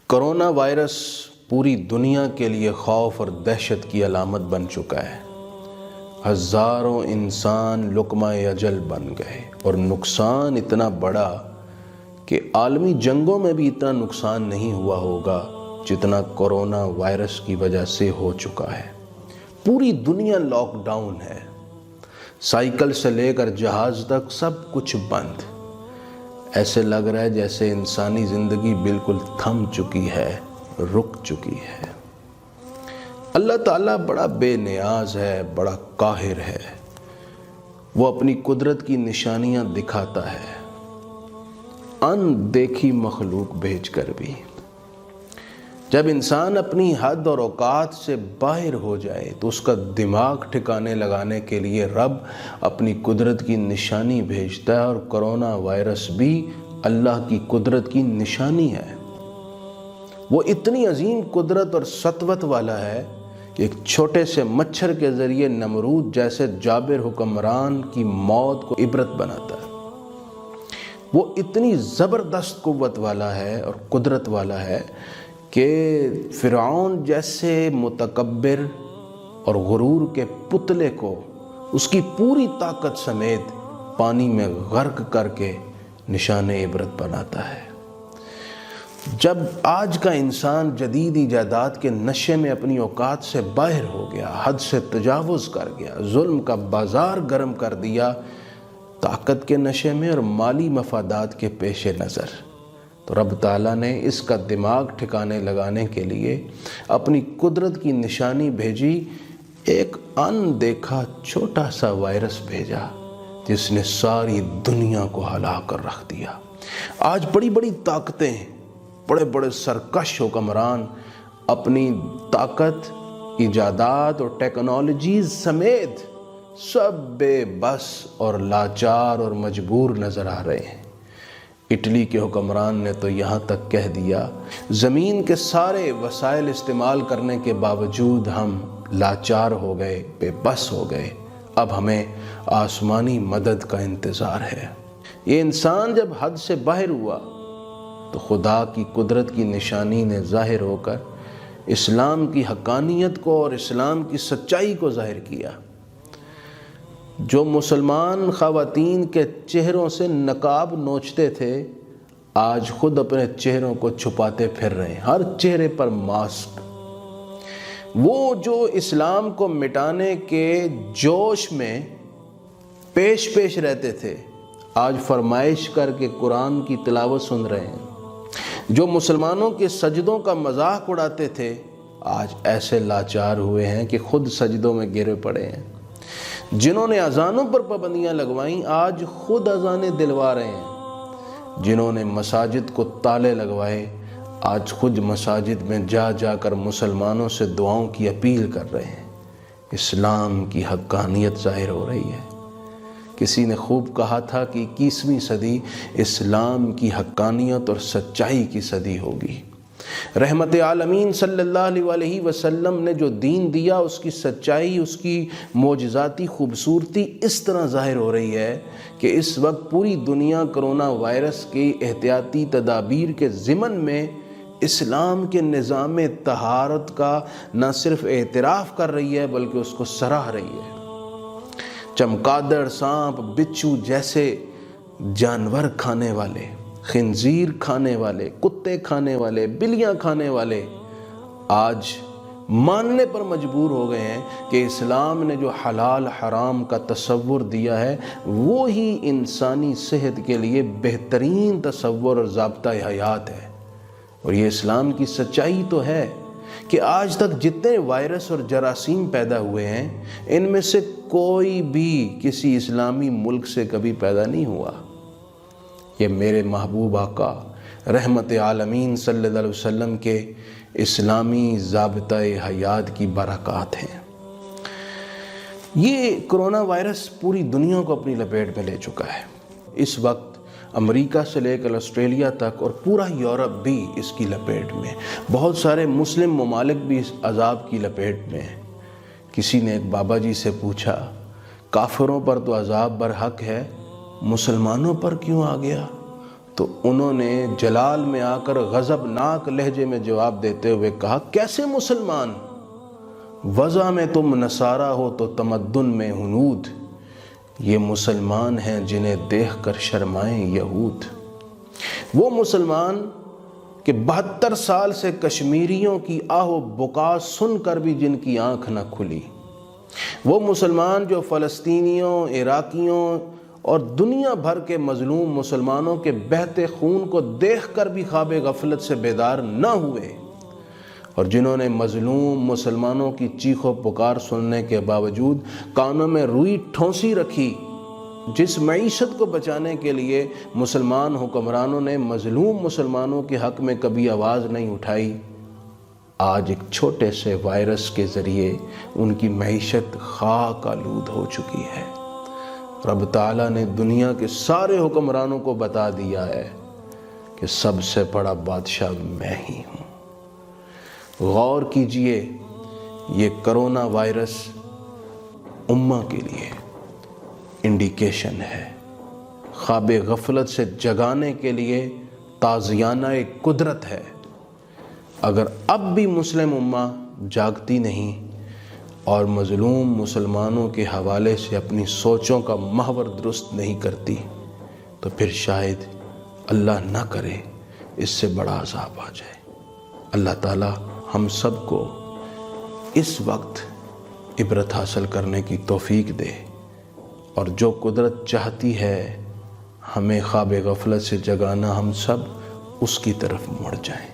Corona virus پوری دنیا کے لیے خوف اور دہشت کی علامت بن چکا ہے۔ ہزاروں انسان لقمہ اجل بن گئے اور نقصان اتنا بڑا کہ عالمی جنگوں میں بھی اتنا نقصان نہیں ہوا ہوگا جتنا کرونا وائرس کی وجہ سے ہو چکا ہے۔ پوری دنیا لاک ڈاؤن ہے، سائیکل سے لے کر جہاز تک سب کچھ بند۔ ایسے لگ رہا ہے جیسے انسانی زندگی بالکل تھم چکی ہے، رک چکی ہے۔ اللہ تعالیٰ بڑا بے نیاز ہے، بڑا قاہر ہے۔ وہ اپنی قدرت کی نشانیاں دکھاتا ہے، ان دیکھی مخلوق بھیج کر بھی۔ جب انسان اپنی حد اور اوقات سے باہر ہو جائے تو اس کا دماغ ٹھکانے لگانے کے لیے رب اپنی قدرت کی نشانی بھیجتا ہے، اور کرونا وائرس بھی اللہ کی قدرت کی نشانی ہے۔ وہ اتنی عظیم قدرت اور سطوت والا ہے کہ ایک چھوٹے سے مچھر کے ذریعے نمرود جیسے جابر حکمران کی موت کو عبرت بناتا ہے۔ وہ اتنی زبردست قوت والا ہے اور قدرت والا ہے کہ فرعون جیسے متکبر اور غرور کے پتلے کو اس کی پوری طاقت سمیت پانی میں غرق کر کے نشان عبرت بناتا ہے۔ جب آج کا انسان جدید ایجادات کے نشے میں اپنی اوقات سے باہر ہو گیا، حد سے تجاوز کر گیا، ظلم کا بازار گرم کر دیا طاقت کے نشے میں اور مالی مفادات کے پیش نظر، تو رب تعالیٰ نے اس کا دماغ ٹھکانے لگانے کے لیے اپنی قدرت کی نشانی بھیجی، ایک ان دیکھا چھوٹا سا وائرس بھیجا جس نے ساری دنیا کو ہلا کر رکھ دیا۔ آج بڑی بڑی طاقتیں، بڑے بڑے سرکش حکمران اپنی طاقت، ایجادات اور ٹیکنالوجیز سمیت سب بے بس اور لاچار اور مجبور نظر آ رہے ہیں۔ اٹلی کے حکمران نے تو یہاں تک کہہ دیا، زمین کے سارے وسائل استعمال کرنے کے باوجود ہم لاچار ہو گئے، بے بس ہو گئے، اب ہمیں آسمانی مدد کا انتظار ہے۔ یہ انسان جب حد سے باہر ہوا تو خدا کی قدرت کی نشانی نے ظاہر ہو کر اسلام کی حقانیت کو اور اسلام کی سچائی کو ظاہر کیا۔ جو مسلمان خواتین کے چہروں سے نقاب نوچتے تھے، آج خود اپنے چہروں کو چھپاتے پھر رہے ہیں، ہر چہرے پر ماسک۔ وہ جو اسلام کو مٹانے کے جوش میں پیش رہتے تھے، آج فرمائش کر کے قرآن کی تلاوت سن رہے ہیں۔ جو مسلمانوں کے سجدوں کا مذاق اڑاتے تھے، آج ایسے لاچار ہوئے ہیں کہ خود سجدوں میں گرے پڑے ہیں۔ جنہوں نے اذانوں پر پابندیاں لگوائیں، آج خود اذانیں دلوا رہے ہیں۔ جنہوں نے مساجد کو تالے لگوائے، آج خود مساجد میں جا جا کر مسلمانوں سے دعاؤں کی اپیل کر رہے ہیں۔ اسلام کی حقانیت ظاہر ہو رہی ہے۔ کسی نے خوب کہا تھا کہ 21ویں صدی اسلام کی حقانیت اور سچائی کی صدی ہوگی۔ رحمت عالمین صلی اللہ علیہ وسلم نے جو دین دیا، اس کی سچائی، اس کی معجزاتی خوبصورتی اس طرح ظاہر ہو رہی ہے کہ اس وقت پوری دنیا کرونا وائرس کی احتیاطی تدابیر کے ضمن میں اسلام کے نظام طہارت کا نہ صرف اعتراف کر رہی ہے بلکہ اس کو سراہ رہی ہے۔ چمگادڑ، سانپ، بچھو جیسے جانور کھانے والے، خنزیر کھانے والے، کتے کھانے والے، بلیاں کھانے والے آج ماننے پر مجبور ہو گئے ہیں کہ اسلام نے جو حلال حرام کا تصور دیا ہے وہی انسانی صحت کے لیے بہترین تصور اور ضابطہ حیات ہے۔ اور یہ اسلام کی سچائی تو ہے کہ آج تک جتنے وائرس اور جراثیم پیدا ہوئے ہیں، ان میں سے کوئی بھی کسی اسلامی ملک سے کبھی پیدا نہیں ہوا۔ یہ میرے محبوب آقا رحمت عالمین صلی اللہ علیہ وسلم کے اسلامی ضابطہ حیات کی برکات ہیں۔ یہ کرونا وائرس پوری دنیا کو اپنی لپیٹ میں لے چکا ہے۔ اس وقت امریکہ سے لے کر آسٹریلیا تک اور پورا یورپ بھی اس کی لپیٹ میں، بہت سارے مسلم ممالک بھی اس عذاب کی لپیٹ میں ہیں۔ کسی نے ایک بابا جی سے پوچھا، کافروں پر تو عذاب برحق ہے، مسلمانوں پر کیوں آ گیا؟ تو انہوں نے جلال میں آ کر غضبناک لہجے میں جواب دیتے ہوئے کہا، کیسے مسلمان؟ وضع میں تم نصارہ ہو تو تمدن میں ہنود، یہ مسلمان ہیں جنہیں دیکھ کر شرمائیں یہود۔ وہ مسلمان کہ 72 سال سے کشمیریوں کی آہ و بکا سن کر بھی جن کی آنکھ نہ کھلی، وہ مسلمان جو فلسطینیوں، عراقیوں اور دنیا بھر کے مظلوم مسلمانوں کے بہتے خون کو دیکھ کر بھی خواب غفلت سے بیدار نہ ہوئے، اور جنہوں نے مظلوم مسلمانوں کی چیخ و پکار سننے کے باوجود کانوں میں روئی ٹھونسی رکھی، جس معیشت کو بچانے کے لیے مسلمان حکمرانوں نے مظلوم مسلمانوں کے حق میں کبھی آواز نہیں اٹھائی، آج ایک چھوٹے سے وائرس کے ذریعے ان کی معیشت خاک آلود ہو چکی ہے۔ رب تعالیٰ نے دنیا کے سارے حکمرانوں کو بتا دیا ہے کہ سب سے بڑا بادشاہ میں ہی ہوں۔ غور کیجئے، یہ کرونا وائرس امہ کے لیے انڈیکیشن ہے، خواب غفلت سے جگانے کے لیے تازیانہ ایک قدرت ہے۔ اگر اب بھی مسلم امہ جاگتی نہیں اور مظلوم مسلمانوں کے حوالے سے اپنی سوچوں کا محور درست نہیں کرتی، تو پھر شاید اللہ نہ کرے اس سے بڑا عذاب آ جائے۔ اللہ تعالی ہم سب کو اس وقت عبرت حاصل کرنے کی توفیق دے، اور جو قدرت چاہتی ہے ہمیں خواب غفلت سے جگانا، ہم سب اس کی طرف مڑ جائیں۔